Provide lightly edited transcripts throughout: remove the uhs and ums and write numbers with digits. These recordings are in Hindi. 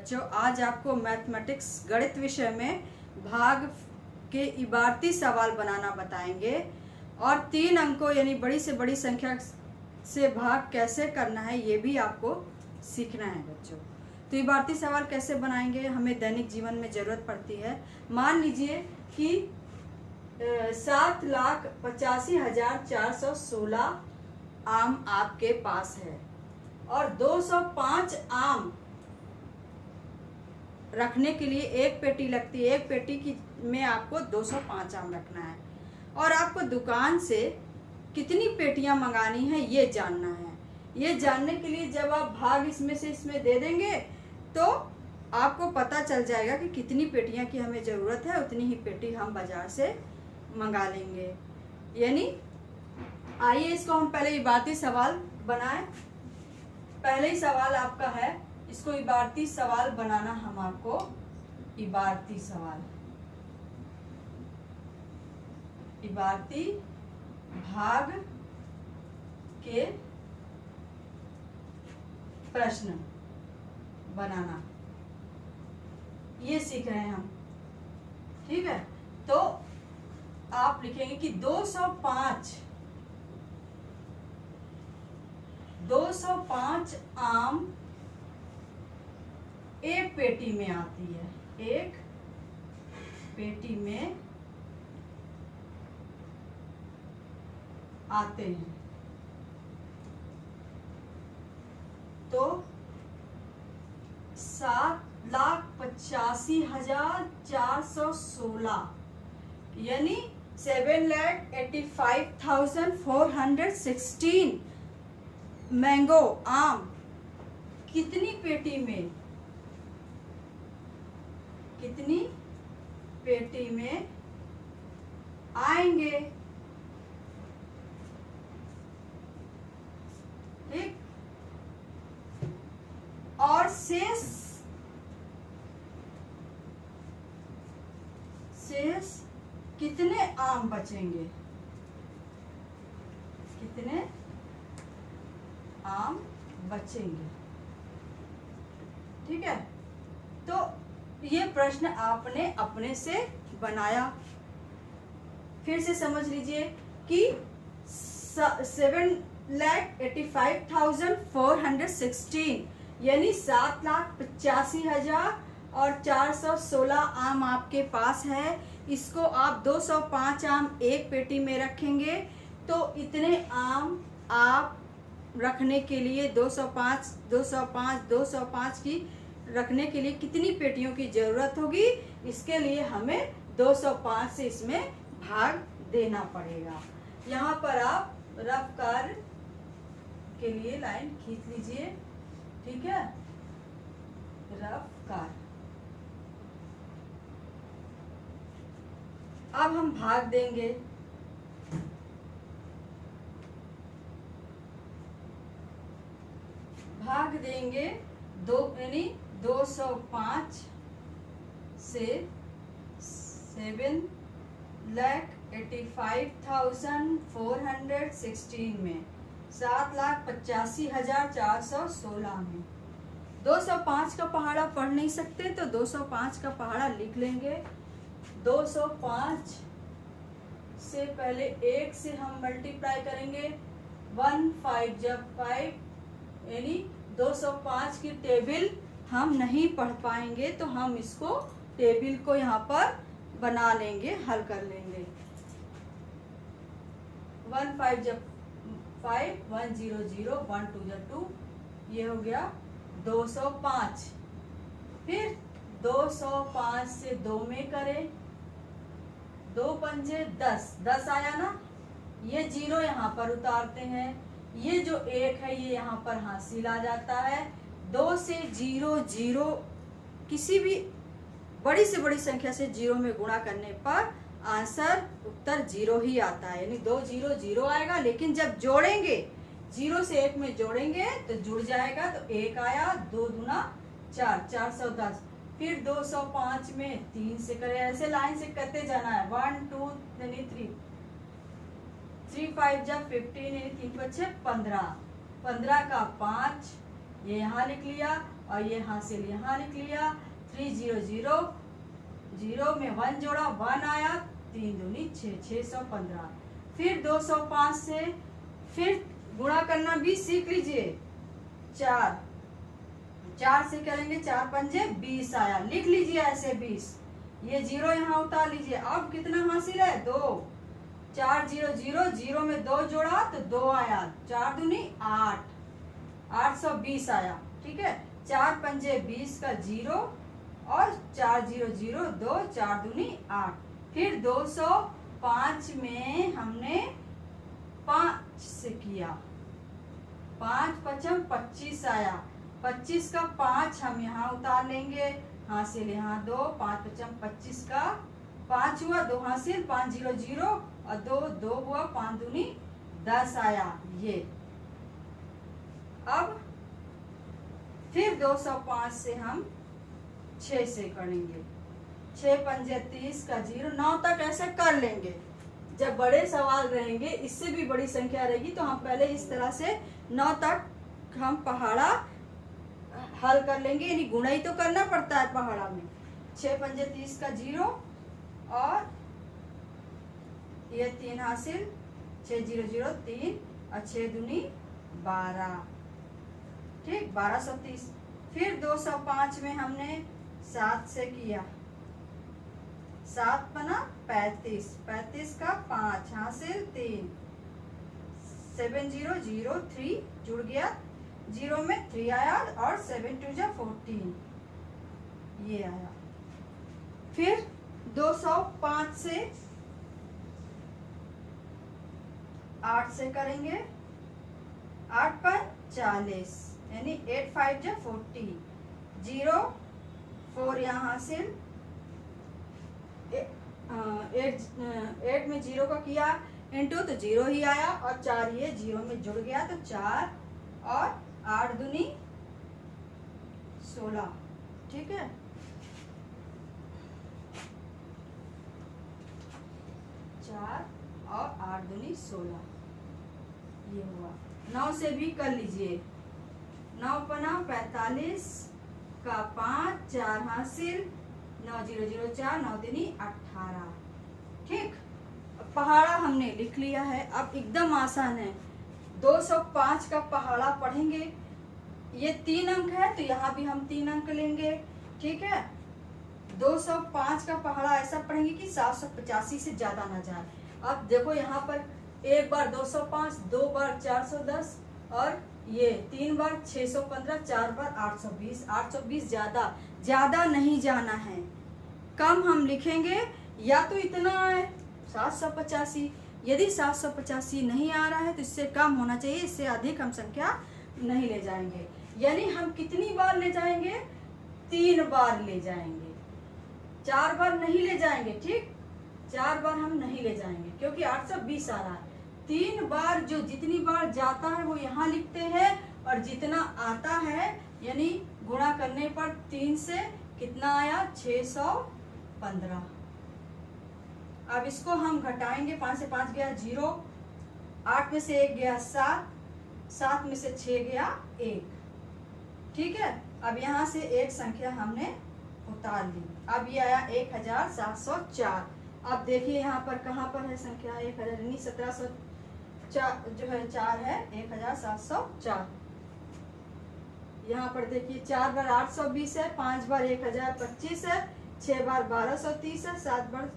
बच्चों, आज आपको मैथमेटिक्स गणित विषय में भाग के इबारती सवाल बनाना बताएंगे और 3 अंकों यानी बड़ी से बड़ी संख्या से भाग कैसे करना है ये भी आपको सीखना है बच्चों। तो इबारती सवाल कैसे बनाएंगे, हमें दैनिक जीवन में ज़रूरत पड़ती है। मान लीजिए कि 7,85,416 आम आपके पास है और 205 आम रखने के लिए एक पेटी लगती है। एक पेटी की में आपको 205 आम रखना है और आपको दुकान से कितनी पेटियां मंगानी है ये जानना है। ये जानने के लिए जब आप भाग इसमें से इसमें दे देंगे तो आपको पता चल जाएगा कि कितनी पेटियां की हमें ज़रूरत है, उतनी ही पेटी हम बाजार से मंगा लेंगे। यानी आइए इसको हम पहले इबारती सवाल बनाएं। पहले ही सवाल आपका है, इसको इबारती सवाल बनाना हम आपको इबारती सवाल, इबारती भाग के प्रश्न बनाना ये सीख रहे हैं हम। ठीक है, तो आप लिखेंगे कि 205 आम एक पेटी में आती है, एक पेटी में आते हैं। तो 7,85,416 यानी 7,85,416 मैंगो आम कितनी पेटी में आएंगे। ठीक, और शेष कितने आम बचेंगे, कितने आम बचेंगे। ठीक है, तो ये प्रश्न आपने अपने से बनाया। फिर से समझ लीजिए कि 7,85,416 यानी 7,85,416 आम आपके पास है। इसको आप 205 आम एक पेटी में रखेंगे तो इतने आम आप रखने के लिए 205 की रखने के लिए कितनी पेटियों की जरूरत होगी। इसके लिए हमें 205 से इसमें भाग देना पड़ेगा। यहाँ पर आप रफ कार्य के लिए लाइन खींच लीजिए। ठीक है, रफ कार्य। अब हम भाग देंगे। भाग देंगे दो यानी 205 से 7,85,416 में 7,85,416 में 205 का पहाड़ा पढ़ नहीं सकते तो 205 का पहाड़ा लिख लेंगे। 205 से पहले 1 से हम मल्टीप्लाई करेंगे। 1 5 जब 5 यानी 205 की टेबल हम नहीं पढ़ पाएंगे तो हम इसको टेबल को यहाँ पर बना लेंगे, हल कर लेंगे। 1 5 जब 5 1 0 0 1 2 जब 2 ये हो गया 205। फिर 205 से 2 में करें, 2 पंजे 10 आया ना, ये 0 यहाँ पर उतारते हैं। ये जो 1 है ये यहाँ पर हासिल आ जाता है। 2 से 0 0 किसी भी बड़ी से बड़ी संख्या से 0 में गुणा करने पर आंसर उत्तर 0 ही आता है। यानी 2 0 0 आएगा, लेकिन जब जोड़ेंगे 0 से 1 में जोड़ेंगे तो जुड़ जाएगा। तो 1 आया, 2 दूना 4 410। फिर 205 में 3 से करें, ऐसे लाइन से करते जाना है। 1 2 यानी 3 5 जब 15 यानी 3 बच्चे 15 का 5 ये यहाँ लिख लिया। और ये हासिल यहाँ लिख लिया। 300 जीरो में 1 जोड़ा 1 आया, 3 दूनी 6, 615। फिर 205 से फिर गुणा करना भी सीख लीजिए। 4 से करेंगे, 4 पंजे 20 आया, लिख लीजिए ऐसे 20। ये जीरो यहाँ उतार लीजिए। अब कितना हासिल है? 2। 400 जीरो में 2 जोड़ा तो 2 आया, 4 दूनी 8, 820 आया। ठीक है, 4 पंजे 20 का जीरो और 400 2, 4 दूनी 8। फिर 205 में हमने 5 से किया, 5 पचम 25 आया, 25 का 5 हम यहाँ उतार लेंगे, हासिल यहाँ 2, 5 पचम 25 का 5 हुआ, 2 हासिल, 500 और 2 हुआ, 5 दूनी 10 आया ये। अब फिर 205 से हम 6 से करेंगे, 6 पंजे 30 का जीरो, 9 तक ऐसे कर लेंगे। जब बड़े सवाल रहेंगे, इससे भी बड़ी संख्या रहेगी, तो हम पहले इस तरह से 9 तक हम पहाड़ा हल कर लेंगे, यानी गुणा ही तो करना पड़ता है पहाड़ा में। 6 पंजे 30 का जीरो और ये 3 हासिल, 600 3 और 6 दूनी 12, ठीक, 1230। फिर 205 में हमने 7 से किया, 7 पना 35, 35 का 5 हासिल 3, 7003 जुड़ गया, जीरो में 3 आया और 7 2 जा 14 ये आया। फिर 205 से 8 से करेंगे, 8 पर 40 यानी 8 5 जा 40, 0 4 यहाँ हासिल, 8 में 0 का किया इंटू तो 0 ही आया और 4 ये 0 में जुड़ गया तो 4 और 8 दूनी 16, ठीक है। चार और 8 दूनी 16 ये हुआ। 9 से भी कर लीजिए, 9 पना 45 का 5, 4 हासिल, 9004, 9 दूनी 18, ठीक। पहाड़ा हमने लिख लिया है। अब एकदम आसान है, 205 का पहाड़ा पढ़ेंगे, ये 3 अंक है तो यहाँ भी हम 3 अंक लेंगे, ठीक है। 205 का पहाड़ा ऐसा पढ़ेंगे कि 785 से ज्यादा ना जाए। अब देखो यहाँ पर एक बार 205, 2 बार 410 और ये 3 बार 615, 4 बार 820, 820 ज्यादा नहीं जाना है, कम हम लिखेंगे। या तो इतना है 785, यदि 785 नहीं आ रहा है तो इससे कम होना चाहिए, इससे अधिक हम संख्या नहीं ले जाएंगे। यानी हम कितनी बार ले जाएंगे? 3 बार ले जाएंगे, 4 बार नहीं ले जाएंगे, ठीक। 4 बार हम नहीं ले जाएंगे क्योंकि 820 आ रहा है। 3 बार जो जितनी बार जाता है वो यहाँ लिखते हैं और जितना आता है यानी गुणा करने पर 3 से कितना आया? 615। अब इसको हम घटाएंगे, 5 से 5 गया 0, 8 में से 1 गया 7, 7 में से 6 गया 1, ठीक है। अब यहाँ से एक संख्या हमने उतार ली, अब ये आया 1704। अब देखिए यहाँ पर कहाँ पर है संख्या? 1000 यानी 1704 जो है 4 है, 1704। यहाँ पर देखिए 4 बार 820 है, 5 बार 1025 है, 6 बार 1230 है, 7 बार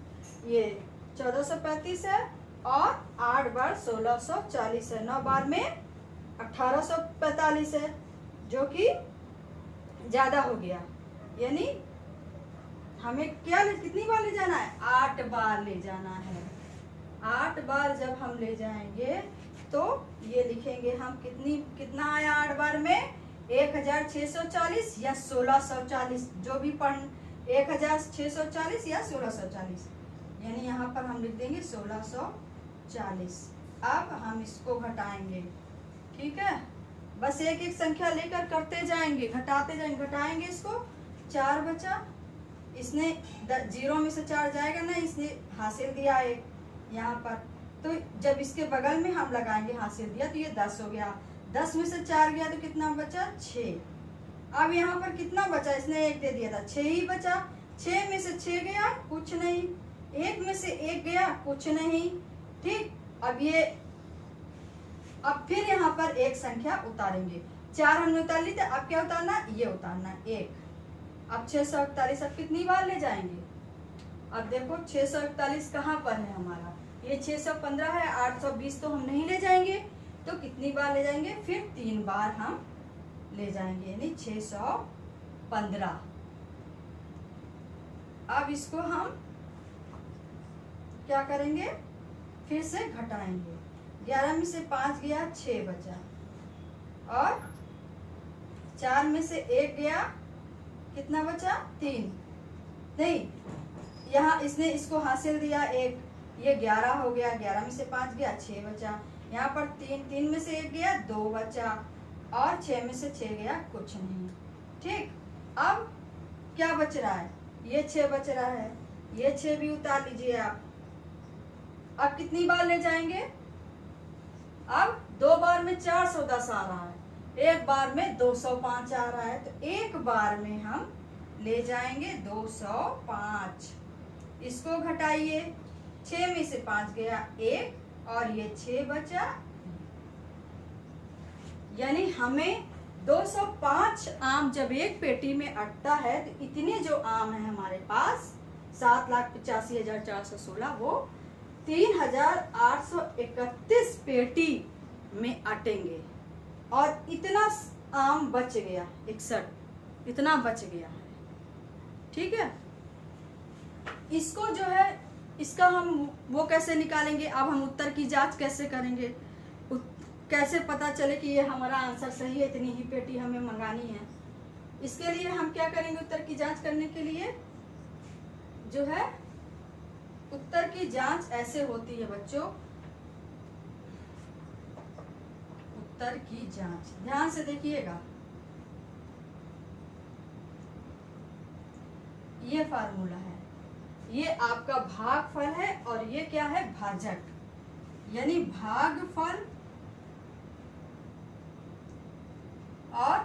ये 1435 है और 8 बार 1640 है, 9 बार में 1845 है, जो कि ज्यादा हो गया। यानी हमें क्या कितनी बार ले जाना है? 8 बार ले जाना है। 8 बार जब हम ले जाएंगे तो ये लिखेंगे हम कितना आया 8 बार में? 1640 या 1640, जो भी पढ़, 1640 या 1640, यानी यहाँ पर हम लिख देंगे 1640। अब हम इसको घटाएंगे, ठीक है। बस एक एक संख्या लेकर करते जाएंगे, घटाते जाएंगे, घटाएंगे इसको। 4 बचा, इसने 0 में से 4 जाएगा ना, इसने हासिल दिया 1 यहाँ पर, तो जब इसके बगल में हम लगाएंगे हासिल दिया तो ये 10 हो गया। 10 में से 4 गया तो कितना बचा? 6, अब यहाँ पर कितना बचा, इसने 1 दे दिया था, 6 ही बचा। 6 में से 6 गया, कुछ नहीं। 1 में से 1 गया, कुछ नहीं। ठीक, अब फिर यहाँ पर एक संख्या उतारेंगे। 4 हमने उतार ली, तो अब क्या उतारना, ये उतारना 1। अब 641 अब कितनी बार ले जाएंगे, अब देखो 641 कहाँ पर है हमारा, ये 615 है, 820 तो हम नहीं ले जाएंगे, तो कितनी बार ले जाएंगे, फिर 3 बार हम ले जाएंगे, यानी 615। अब इसको हम क्या करेंगे, फिर से घटाएंगे। 11 में से 5 गया, 6 बचा, और 4 में से 1 गया, कितना बचा, 3 नहीं, यहाँ इसने इसको हासिल दिया 1, ये 11 हो गया। 11 में से 5 गया, 6 बचा। यहाँ पर 3 में से 1 गया, 2 बचा, और 6 में से 6 गया, कुछ नहीं। ठीक, अब क्या बच रहा है, ये 6 बच रहा है, ये 6 भी उतार लीजिए आप। अब कितनी बार ले जाएंगे, अब 2 बार में 410 आ रहा है, 1 बार में 205 आ रहा है, तो 1 बार में हम ले जाएंगे 205। इसको घटाइए, 6 में से 5 गया, 1, और ये 6 बचा, यानी हमें 205 आम जब एक पेटी में अटता है, तो इतने जो आम है हमारे पास 7,85,416, वो 3,831 पेटी में अटेंगे, और इतना आम बच गया, 61 इतना बच गया है। ठीक है, इसको जो है, इसका हम वो कैसे निकालेंगे, अब हम उत्तर की जांच कैसे करेंगे, कैसे पता चले कि ये हमारा आंसर सही है, इतनी ही पेटी हमें मंगानी है। इसके लिए हम क्या करेंगे, उत्तर की जांच करने के लिए जो है, उत्तर की जांच ऐसे होती है बच्चों, उत्तर की जांच ध्यान से देखिएगा, ये फार्मूला है, ये आपका भागफल है, और ये क्या है, भाजक, यानी भागफल और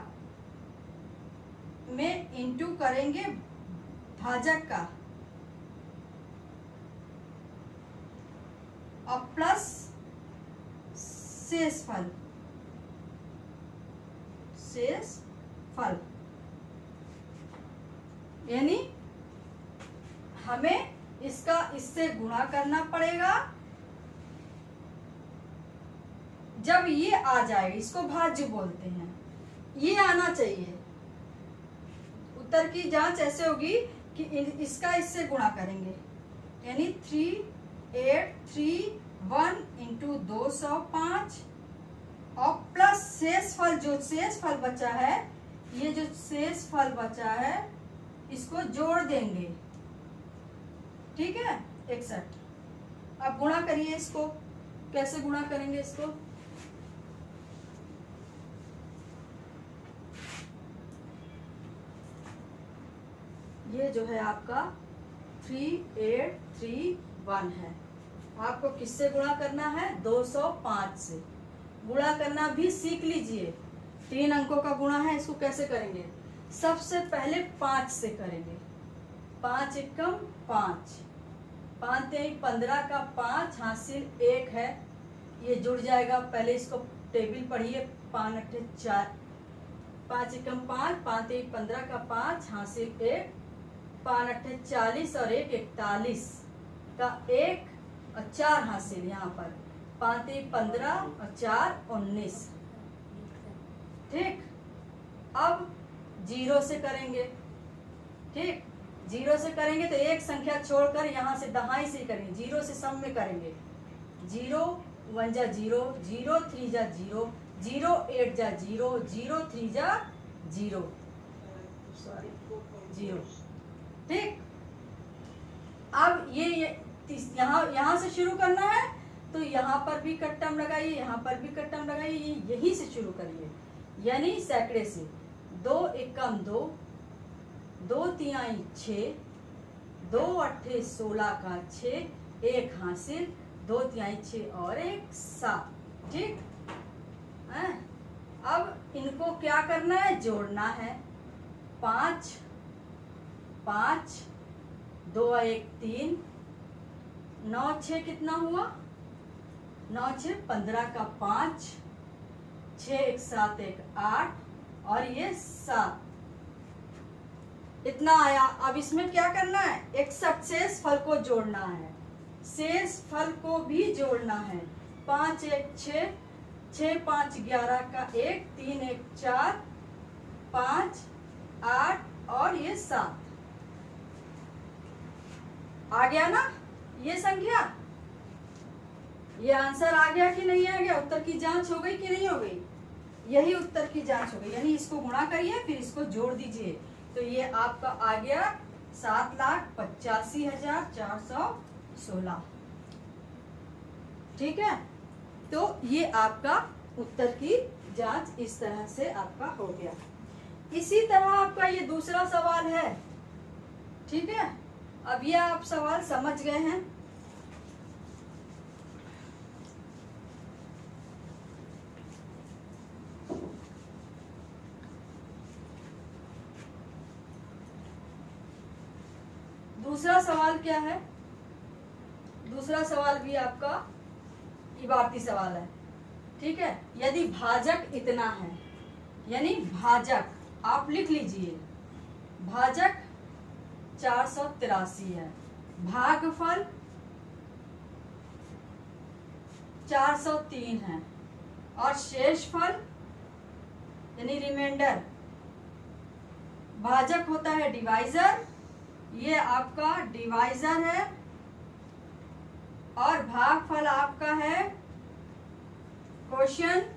में इंटू करेंगे भाजक का, और प्लस शेषफल, शेषफल, यानी हमें इसका इससे गुणा करना पड़ेगा। जब ये आ जाए, इसको भाज्य बोलते हैं, ये आना चाहिए। उत्तर की जांच ऐसे होगी कि इसका इससे गुणा करेंगे, यानी 3831 इंटू 205, और प्लस शेषफल, जो शेषफल बचा है, ये जो शेषफल बचा है इसको जोड़ देंगे। ठीक है, 61। अब गुणा करिए इसको, कैसे गुणा करेंगे इसको, ये जो है आपका 3831 है, आपको किससे गुणा करना है, 205 से। गुणा करना भी सीख लीजिए, 3 अंकों का गुणा है, इसको कैसे करेंगे, सबसे पहले 5 से करेंगे, 5 एकम 5, 5 तेई 15 का 5 हासिल 1 है, ये जुड़ जाएगा। पहले इसको टेबल पढ़िए, 5 अट्ठे 4, 5 एकम 5, 5 तेई 15 का 5 हासिल 1, 5 अट्ठे 40 और 1 41 का 1 और 4 हासिल, यहाँ पर 5 तेई 15 और 4 19। ठीक, अब 0 से करेंगे। ठीक, 0 से करेंगे तो एक संख्या छोड़कर यहाँ से दहाई से करेंगे, 0 से सम में करेंगे। 0 1 जा 0, 0 3 जा 0, 0 8 जा 0, 0 3 जा 0, सॉरी 0। ठीक, अब ये यहाँ से शुरू करना है, तो यहाँ पर भी कट्टम लगाइए, यहाँ पर भी कट्टम लगाइए, यहीं से शुरू करिए, यानी सैकड़े से। 2 एकम 2, 2 तिहाई 6, 2 अट्ठे 16 का 6, 1 हासिल, 2 तिहाई 6 और 1 7। ठीक है, अब इनको क्या करना है, जोड़ना है। 5, 5, 2 1 3, 9 6 कितना हुआ? 9 6 15 का 5, 6 1 7 1 8 और ये 7, इतना आया। अब इसमें क्या करना है? एक शेष फल को जोड़ना है, शेष फल को भी जोड़ना है। 5 1 6, 6 5 11 का 1, 3 1 4, 5 8 और ये 7 आ गया ना ये संख्या? ये आंसर आ गया कि नहीं आ गया? उत्तर की जांच हो गई कि नहीं हो गई? यही उत्तर की जांच हो गई, यानी इसको गुणा करिए फिर इसको जोड़ दीजिए, तो ये आपका आ गया 7,85,416। ठीक है, तो ये आपका उत्तर की जांच इस तरह से आपका हो गया। इसी तरह आपका ये दूसरा सवाल है। ठीक है, अब ये आप सवाल समझ गए हैं। दूसरा सवाल क्या है? दूसरा सवाल भी आपका इबारती सवाल है। ठीक है, यदि भाजक इतना है, यानी भाजक आप लिख लीजिए, भाजक 483 है, भागफल 403 है और शेषफल यानी रिमाइंडर, भाजक होता है डिवाइजर, ये आपका डिवाइजर है और भागफल आपका है क्वोशिएंट,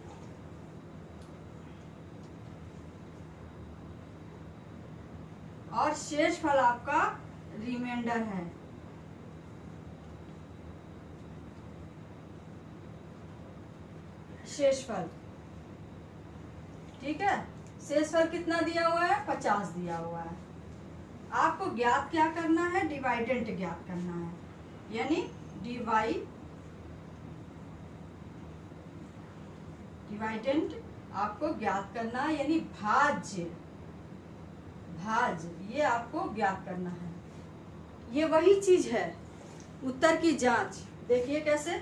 और शेषफल आपका रिमाइंडर है। शेषफल, ठीक है, शेषफल कितना दिया हुआ है? 50 दिया हुआ है। आपको ज्ञात क्या करना है? डिवाइडेंट ज्ञात करना है, यानी डिवाइडेंट आपको ज्ञात करना है, यानी भाज्य ये आपको ज्ञात करना है। ये वही चीज है, उत्तर की जांच देखिए कैसे।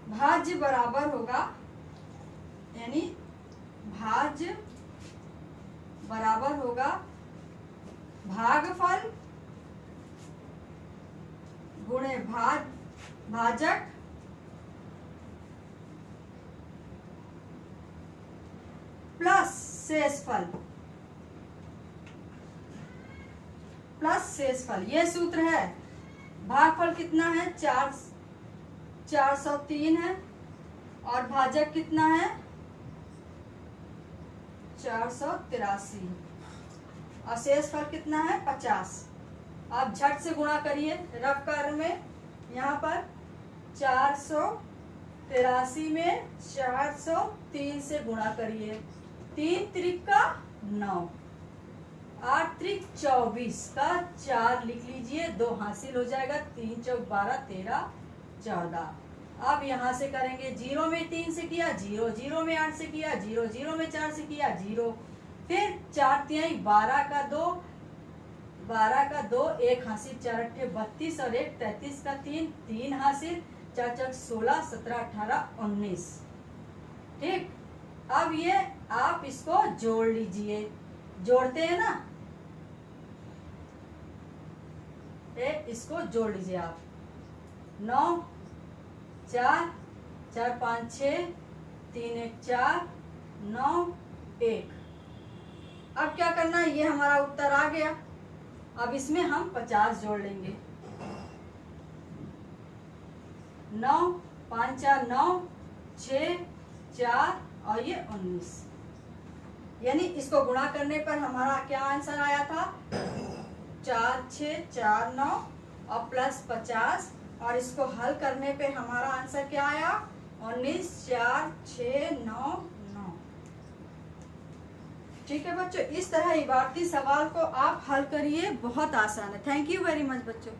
भाज्य बराबर होगा, यानी भाज्य बराबर होगा भागफल गुणे भाजक प्लस शेषफल ये सूत्र है। भागफल कितना है? 403 है और भाजक कितना है? 483 और शेषफल कितना है? 50। आप झट से गुणा करिए रफ कार्य में। यहाँ पर 483 में 403 से गुणा करिए, 3 त्रिक 9, 8 त्रिक 24 का 4 लिख लीजिए, 2 हासिल हो जाएगा, 3 चौक 12, 13 14। अब यहाँ से करेंगे, 0 में 3 से किया 0, 0 में 8 से किया 0, 0 में 4 से किया 0, फिर 4 तिहाई 12 का 2, 1 हासिल, 4 अट्ठे 32 और 1 33 का 3, 3 हासिल, 4 चौक 16, 17 18 19। ठीक, अब ये आप इसको जोड़ लीजिए, जोड़ते हैं ना, इसको जोड़ लीजिए आप। 9 4 4 5 6 3 1 4 9 1। अब क्या करना है? ये हमारा उत्तर आ गया। अब इसमें हम 50 जोड़ लेंगे। 9 5 4 9 6 4 और ये 19, यानी इसको गुणा करने पर हमारा क्या आंसर आया था? 4 6 4 9 और प्लस 50, और इसको हल करने पे हमारा आंसर क्या आया? 19 4 6 9 9। ठीक है बच्चों, इस तरह इबारती सवाल को आप हल करिए, बहुत आसान है। थैंक यू वेरी मच बच्चों।